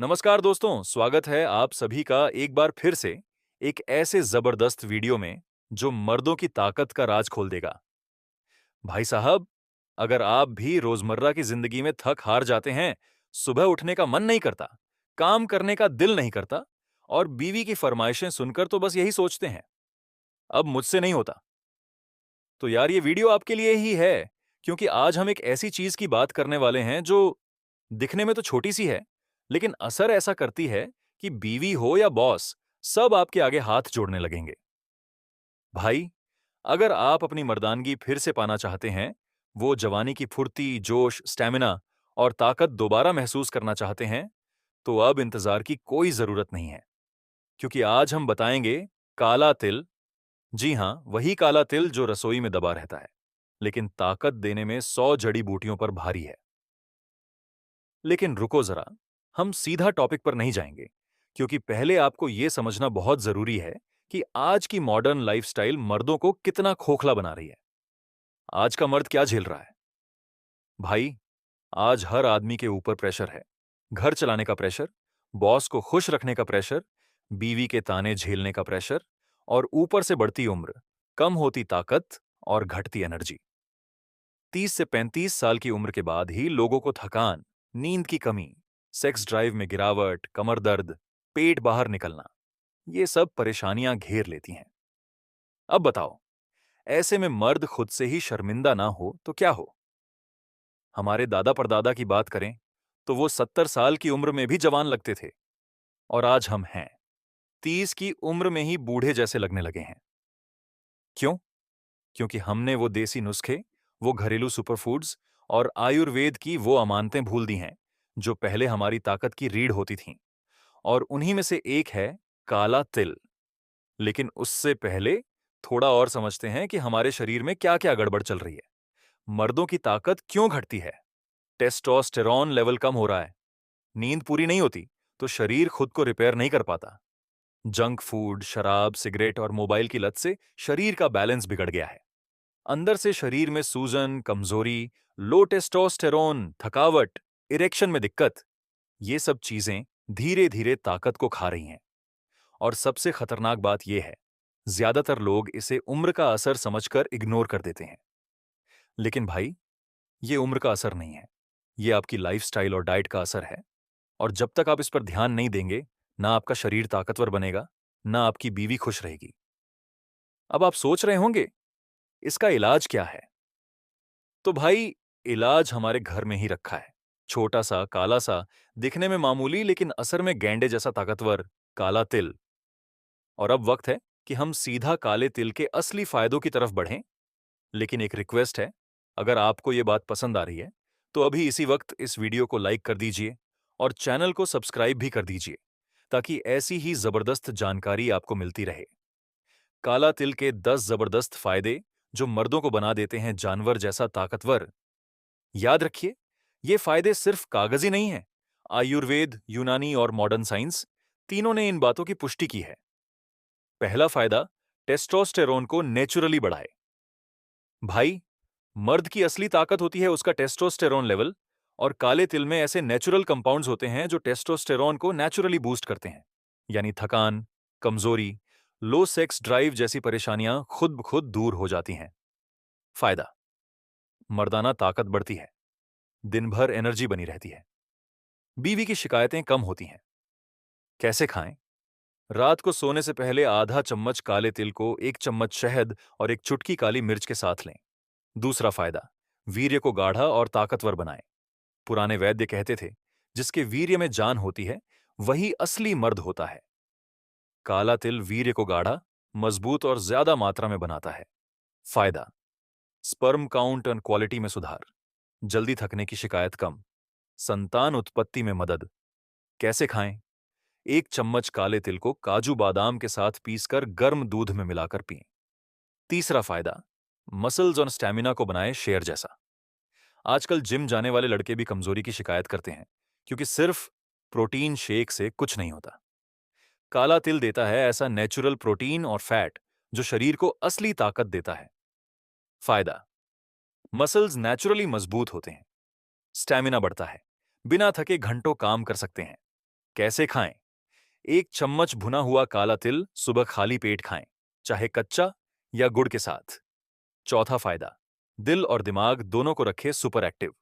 नमस्कार दोस्तों, स्वागत है आप सभी का एक बार फिर से एक ऐसे जबरदस्त वीडियो में जो मर्दों की ताकत का राज खोल देगा। भाई साहब, अगर आप भी रोजमर्रा की जिंदगी में थक हार जाते हैं, सुबह उठने का मन नहीं करता, काम करने का दिल नहीं करता और बीवी की फरमाइशें सुनकर तो बस यही सोचते हैं, अब मुझसे नहीं होता, तो यार ये वीडियो आपके लिए ही है, क्योंकि आज हम एक ऐसी चीज की बात करने वाले हैं जो दिखने में तो छोटी सी है, लेकिन असर ऐसा करती है कि बीवी हो या बॉस, सब आपके आगे हाथ जोड़ने लगेंगे। भाई, अगर आप अपनी मर्दानगी फिर से पाना चाहते हैं, वो जवानी की फुर्ती, जोश, स्टैमिना और ताकत दोबारा महसूस करना चाहते हैं, तो अब इंतजार की कोई जरूरत नहीं है, क्योंकि आज हम बताएंगे काला तिल। जी हाँ, वही काला तिल जो रसोई में दबा रहता है, लेकिन ताकत देने में 100 जड़ी बूटियों पर भारी है। लेकिन रुको जरा, हम सीधा टॉपिक पर नहीं जाएंगे, क्योंकि पहले आपको यह समझना बहुत जरूरी है कि आज की मॉडर्न लाइफस्टाइल मर्दों को कितना खोखला बना रही है। आज का मर्द क्या झेल रहा है? भाई, आज हर आदमी के ऊपर प्रेशर है। घर चलाने का प्रेशर, बॉस को खुश रखने का प्रेशर, बीवी के ताने झेलने का प्रेशर और ऊपर से बढ़ती उम्र, कम होती ताकत और घटती एनर्जी। 30 से 35 साल की उम्र के बाद ही लोगों को थकान, नींद की कमी, सेक्स ड्राइव में गिरावट, कमर दर्द, पेट बाहर निकलना, ये सब परेशानियां घेर लेती हैं। अब बताओ, ऐसे में मर्द खुद से ही शर्मिंदा ना हो तो क्या हो? हमारे दादा परदादा की बात करें तो वो 70 साल की उम्र में भी जवान लगते थे, और आज हम हैं 30 की उम्र में ही बूढ़े जैसे लगने लगे हैं। क्यों? क्योंकि हमने वो देसी नुस्खे, वो घरेलू सुपरफूड्स और आयुर्वेद की वो अमानतें भूल दी हैं जो पहले हमारी ताकत की रीढ़ होती थीं। और उन्हीं में से एक है काला तिल। लेकिन उससे पहले थोड़ा और समझते हैं कि हमारे शरीर में क्या क्या गड़बड़ चल रही है। मर्दों की ताकत क्यों घटती है? टेस्टोस्टेरॉन लेवल कम हो रहा है, नींद पूरी नहीं होती, तो शरीर खुद को रिपेयर नहीं कर पाता। जंक फूड, शराब, सिगरेट और मोबाइल की लत से शरीर का बैलेंस बिगड़ गया है। अंदर से शरीर में सूजन, कमजोरी, लो टेस्टोस्टेरोन, थकावट, इरेक्शन में दिक्कत, ये सब चीजें धीरे धीरे ताकत को खा रही हैं। और सबसे खतरनाक बात यह है, ज्यादातर लोग इसे उम्र का असर समझकर इग्नोर कर देते हैं। लेकिन भाई, ये उम्र का असर नहीं है, ये आपकी लाइफस्टाइल और डाइट का असर है। और जब तक आप इस पर ध्यान नहीं देंगे, ना आपका शरीर ताकतवर बनेगा, ना आपकी बीवी खुश रहेगी। अब आप सोच रहे होंगे, इसका इलाज क्या है? तो भाई, इलाज हमारे घर में ही रखा है। छोटा सा, काला सा, दिखने में मामूली लेकिन असर में गैंडे जैसा ताकतवर काला तिल। और अब वक्त है कि हम सीधा काले तिल के असली फायदों की तरफ बढ़ें। लेकिन एक रिक्वेस्ट है, अगर आपको ये बात पसंद आ रही है, तो अभी इसी वक्त इस वीडियो को लाइक कर दीजिए और चैनल को सब्सक्राइब भी कर दीजिए, ताकि ऐसी ही जबरदस्त जानकारी आपको मिलती रहे। काला तिल के 10 जबरदस्त फायदे जो मर्दों को बना देते हैं जानवर जैसा ताकतवर। याद रखिए, ये फायदे सिर्फ कागजी नहीं हैं। आयुर्वेद, यूनानी और मॉडर्न साइंस, तीनों ने इन बातों की पुष्टि की है। पहला फायदा, टेस्टोस्टेरोन को नेचुरली बढ़ाए। भाई, मर्द की असली ताकत होती है उसका टेस्टोस्टेरोन लेवल, और काले तिल में ऐसे नेचुरल कंपाउंड्स होते हैं जो टेस्टोस्टेरोन को नेचुरली बूस्ट करते हैं। यानी थकान, कमजोरी, लो सेक्स ड्राइव जैसी परेशानियां खुद ब खुद दूर हो जाती हैं। फायदा, मर्दाना ताकत बढ़ती है, दिन भर एनर्जी बनी रहती है, बीवी की शिकायतें कम होती हैं। कैसे खाएं? रात को सोने से पहले आधा चम्मच काले तिल को 1 चम्मच शहद और 1 चुटकी काली मिर्च के साथ लें। दूसरा फायदा, वीर्य को गाढ़ा और ताकतवर बनाएं। पुराने वैद्य कहते थे, जिसके वीर्य में जान होती है, वही असली मर्द होता है। काला तिल वीर्य को गाढ़ा, मजबूत और ज्यादा मात्रा में बनाता है। फायदा, स्पर्म काउंट और क्वालिटी में सुधार, जल्दी थकने की शिकायत कम, संतान उत्पत्ति में मदद। कैसे खाएं? 1 चम्मच काले तिल को काजू बादाम के साथ पीसकर गर्म दूध में मिलाकर पिएं। तीसरा फायदा, मसल्स और स्टैमिना को बनाए शेर जैसा। आजकल जिम जाने वाले लड़के भी कमजोरी की शिकायत करते हैं, क्योंकि सिर्फ प्रोटीन शेक से कुछ नहीं होता। काला तिल देता है ऐसा नेचुरल प्रोटीन और फैट जो शरीर को असली ताकत देता है। फायदा, मसल्स नेचुरली मजबूत होते हैं, स्टैमिना बढ़ता है, बिना थके घंटों काम कर सकते हैं। कैसे खाएं? 1 चम्मच भुना हुआ काला तिल सुबह खाली पेट खाएं, चाहे कच्चा या गुड़ के साथ। चौथा फायदा, दिल और दिमाग दोनों को रखे सुपर एक्टिव।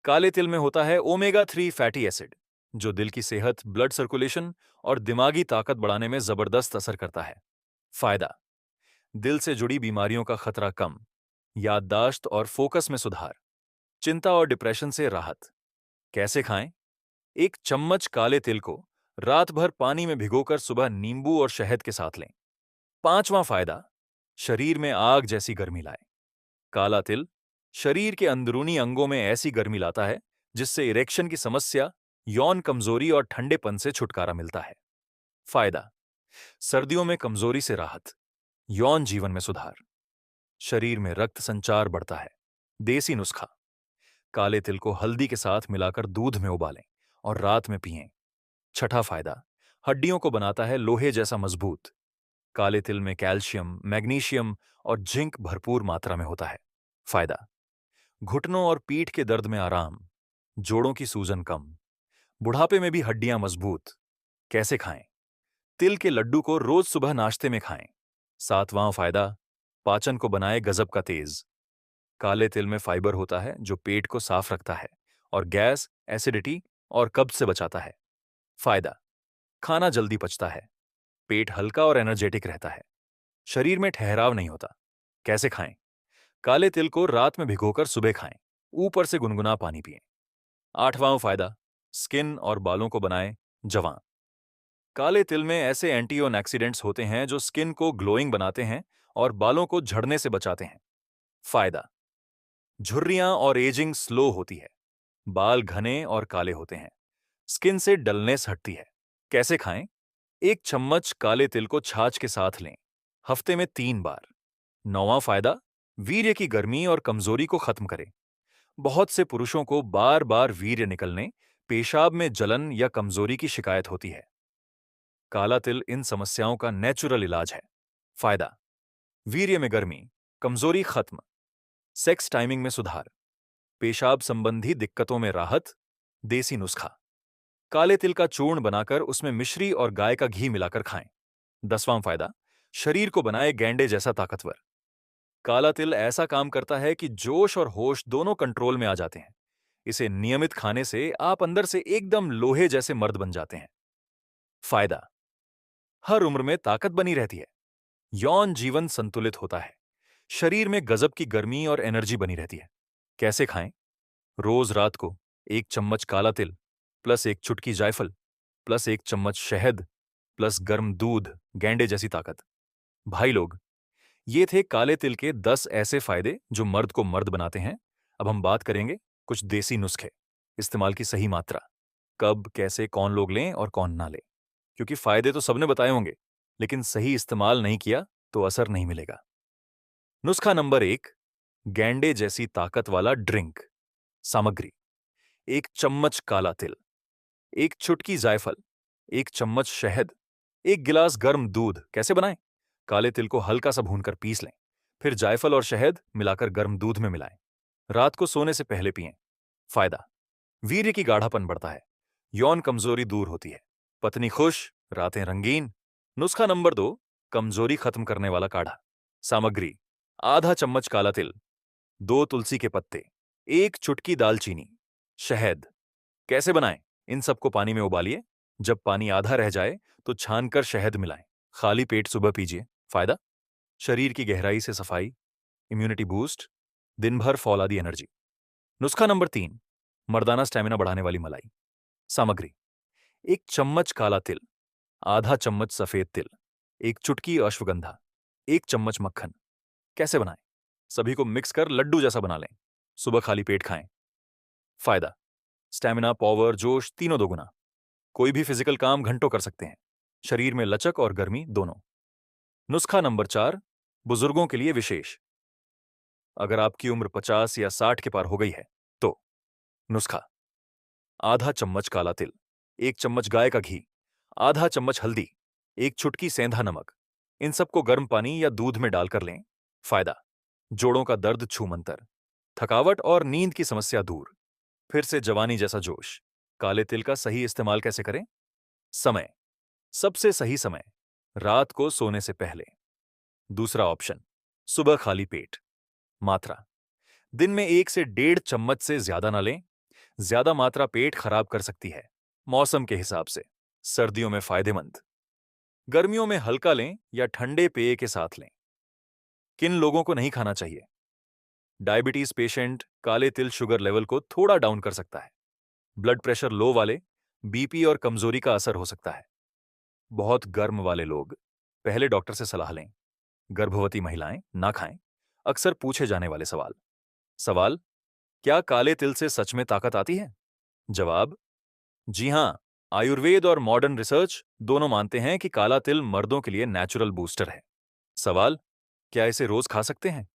काले तिल में होता है ओमेगा 3 फैटी एसिड, जो दिल की सेहत, ब्लड सर्कुलेशन और दिमागी ताकत बढ़ाने में जबरदस्त असर करता है। फायदा, दिल से जुड़ी बीमारियों का खतरा कम, याददाश्त और फोकस में सुधार, चिंता और डिप्रेशन से राहत। कैसे खाएं? 1 चम्मच काले तिल को रात भर पानी में भिगोकर सुबह नींबू और शहद के साथ लें। पांचवां फायदा, शरीर में आग जैसी गर्मी लाए। काला तिल शरीर के अंदरूनी अंगों में ऐसी गर्मी लाता है जिससे इरेक्शन की समस्या, यौन कमजोरी और ठंडेपन से छुटकारा मिलता है। फायदा, सर्दियों में कमजोरी से राहत, यौन जीवन में सुधार, शरीर में रक्त संचार बढ़ता है। देसी नुस्खा, काले तिल को हल्दी के साथ मिलाकर दूध में उबालें और रात में पिएं। छठा फायदा, हड्डियों को बनाता है लोहे जैसा मजबूत। काले तिल में कैल्शियम, मैग्नीशियम और जिंक भरपूर मात्रा में होता है। फायदा, घुटनों और पीठ के दर्द में आराम, जोड़ों की सूजन कम, बुढ़ापे में भी हड्डियां मजबूत। कैसे खाएं? तिल के लड्डू को रोज सुबह नाश्ते में खाएं। सातवां फायदा, पाचन को बनाए गजब का तेज। काले तिल में फाइबर होता है जो पेट को साफ रखता है और गैस, एसिडिटी और कब्ज से बचाता है। फायदा, खाना जल्दी पचता है, पेट हल्का और एनर्जेटिक रहता है, शरीर में ठहराव नहीं होता। कैसे खाएं? काले तिल को रात में भिगोकर सुबह खाएं, ऊपर से गुनगुना पानी पिएं। आठवां फायदा, स्किन और बालों को बनाए जवां। काले तिल में ऐसे एंटीऑक्सीडेंट्स होते हैं जो स्किन को ग्लोइंग बनाते हैं और बालों को झड़ने से बचाते हैं। फायदा, झुर्रियां और एजिंग स्लो होती है, बाल घने और काले होते हैं, स्किन से डलनेस हटती है। कैसे खाएं? 1 चम्मच काले तिल को छाछ के साथ लें, हफ्ते में 3 बार। नौवां फायदा, वीर्य की गर्मी और कमजोरी को खत्म करें। बहुत से पुरुषों को बार बार वीर्य निकलने, पेशाब में जलन या कमजोरी की शिकायत होती है। काला तिल इन समस्याओं का नेचुरल इलाज है। फायदा, वीर्य में गर्मी, कमजोरी खत्म, सेक्स टाइमिंग में सुधार, पेशाब संबंधी दिक्कतों में राहत। देसी नुस्खा, काले तिल का चूर्ण बनाकर उसमें मिश्री और गाय का घी मिलाकर खाएं। 10वां फायदा, शरीर को बनाए गैंडे जैसा ताकतवर। काला तिल ऐसा काम करता है कि जोश और होश दोनों कंट्रोल में आ जाते हैं। इसे नियमित खाने से आप अंदर से एकदम लोहे जैसे मर्द बन जाते हैं। फायदा, हर उम्र में ताकत बनी रहती है, यौन जीवन संतुलित होता है, शरीर में गजब की गर्मी और एनर्जी बनी रहती है। कैसे खाएं? रोज रात को 1 चम्मच काला तिल प्लस 1 चुटकी जायफल प्लस 1 चम्मच शहद प्लस गर्म दूध, गैंडे जैसी ताकत। भाई लोग, ये थे काले तिल के 10 ऐसे फायदे जो मर्द को मर्द बनाते हैं। अब हम बात करेंगे कुछ देसी नुस्खे, इस्तेमाल की सही मात्रा, कब, कैसे, कौन लोग लें और कौन ना लें। क्योंकि फायदे तो सबने बताए होंगे, लेकिन सही इस्तेमाल नहीं किया तो असर नहीं मिलेगा। नुस्खा नंबर 1, गैंडे जैसी ताकत वाला ड्रिंक। सामग्री, 1 चम्मच काला तिल, 1 चुटकी जायफल, 1 चम्मच शहद, 1 गिलास गर्म दूध। कैसे बनाएं? काले तिल को हल्का सा भूनकर पीस लें, फिर जायफल और शहद मिलाकर गर्म दूध में मिलाएं। रात को सोने से पहले पिएं। फायदा, वीर्य की गाढ़ापन बढ़ता है, यौन कमजोरी दूर होती है, पत्नी खुश, रातें रंगीन। नुस्खा नंबर 2, कमजोरी खत्म करने वाला काढ़ा। सामग्री, आधा चम्मच काला तिल, 2 तुलसी के पत्ते, 1 चुटकी दालचीनी, शहद। कैसे बनाएं? इन सबको पानी में उबालिए, जब पानी आधा रह जाए तो छानकर शहद मिलाएं। खाली पेट सुबह पीजिए। फायदा, शरीर की गहराई से सफाई, इम्यूनिटी बूस्ट, दिन भर फौलादी एनर्जी। नुस्खा नंबर 3, मर्दाना स्टैमिना बढ़ाने वाली मलाई। सामग्री, 1 चम्मच काला तिल, आधा चम्मच सफेद तिल, 1 चुटकी अश्वगंधा, 1 चम्मच मक्खन। कैसे बनाएं? सभी को मिक्स कर लड्डू जैसा बना लें, सुबह खाली पेट खाएं। फायदा, स्टैमिना, पावर, जोश तीनों दोगुना, कोई भी फिजिकल काम घंटों कर सकते हैं, शरीर में लचक और गर्मी दोनों। नुस्खा नंबर 4, बुजुर्गों के लिए विशेष। अगर आपकी उम्र 50 या 60 के पार हो गई है तो नुस्खा, आधा चम्मच काला तिल, 1 चम्मच गाय का घी, आधा चम्मच हल्दी, 1 चुटकी सेंधा नमक। इन सबको गर्म पानी या दूध में डालकर लें। फायदा, जोड़ों का दर्द छूमंतर, थकावट और नींद की समस्या दूर, फिर से जवानी जैसा जोश। काले तिल का सही इस्तेमाल कैसे करें? समय, सबसे सही समय रात को सोने से पहले। दूसरा ऑप्शन, सुबह खाली पेट। मात्रा, दिन में 1 से 1.5 चम्मच से ज्यादा ना लें। ज्यादा मात्रा पेट खराब कर सकती है। मौसम के हिसाब से, सर्दियों में फायदेमंद, गर्मियों में हल्का लें या ठंडे पेय के साथ लें। किन लोगों को नहीं खाना चाहिए? डायबिटीज पेशेंट काले तिल शुगर लेवल को थोड़ा डाउन कर सकता है। ब्लड प्रेशर लो वाले, बीपी और कमजोरी का असर हो सकता है। बहुत गर्म वाले लोग पहले डॉक्टर से सलाह लें। गर्भवती महिलाएं ना खाएं। अक्सर पूछे जाने वाले सवाल। सवाल, क्या काले तिल से सच में ताकत आती है? जवाब, जी हां। आयुर्वेद और मॉडर्न रिसर्च दोनों मानते हैं कि काला तिल मर्दों के लिए नेचुरल बूस्टर है। सवाल, क्या इसे रोज खा सकते हैं?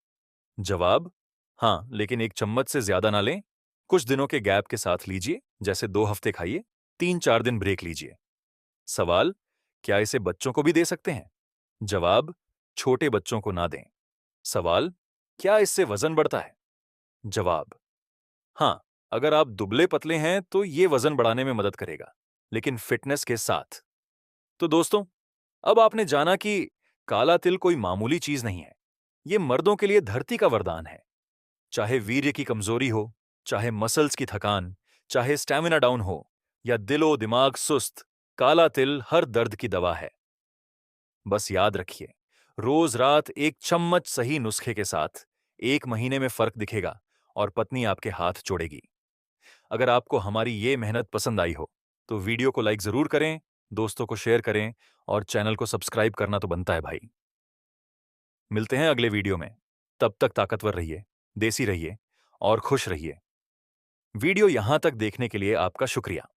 जवाब, हाँ, लेकिन 1 चम्मच से ज्यादा ना लें। कुछ दिनों के गैप के साथ लीजिए, जैसे 2 हफ्ते खाइए, 3-4 दिन ब्रेक लीजिए। सवाल, क्या इसे बच्चों को भी दे सकते हैं? जवाब, छोटे बच्चों को ना दें। सवाल, क्या इससे वजन बढ़ता है? जवाब, हाँ, अगर आप दुबले पतले हैं तो ये वजन बढ़ाने में मदद करेगा, लेकिन फिटनेस के साथ। तो दोस्तों, अब आपने जाना कि काला तिल कोई मामूली चीज नहीं है। ये मर्दों के लिए धरती का वरदान है। चाहे वीर्य की कमजोरी हो, चाहे मसल्स की थकान, चाहे स्टैमिना डाउन हो, या दिलो दिमाग सुस्त, काला तिल हर दर्द की दवा है। बस याद रखिए, रोज रात 1 चम्मच सही नुस्खे के साथ 1 महीने में फर्क दिखेगा और पत्नी आपके हाथ जोड़ेगी। अगर आपको हमारी ये मेहनत पसंद आई हो, तो वीडियो को लाइक जरूर करें, दोस्तों को शेयर करें और चैनल को सब्सक्राइब करना तो बनता है भाई। मिलते हैं अगले वीडियो में। तब तक ताकतवर रहिए, देसी रहिए और खुश रहिए। वीडियो यहां तक देखने के लिए आपका शुक्रिया।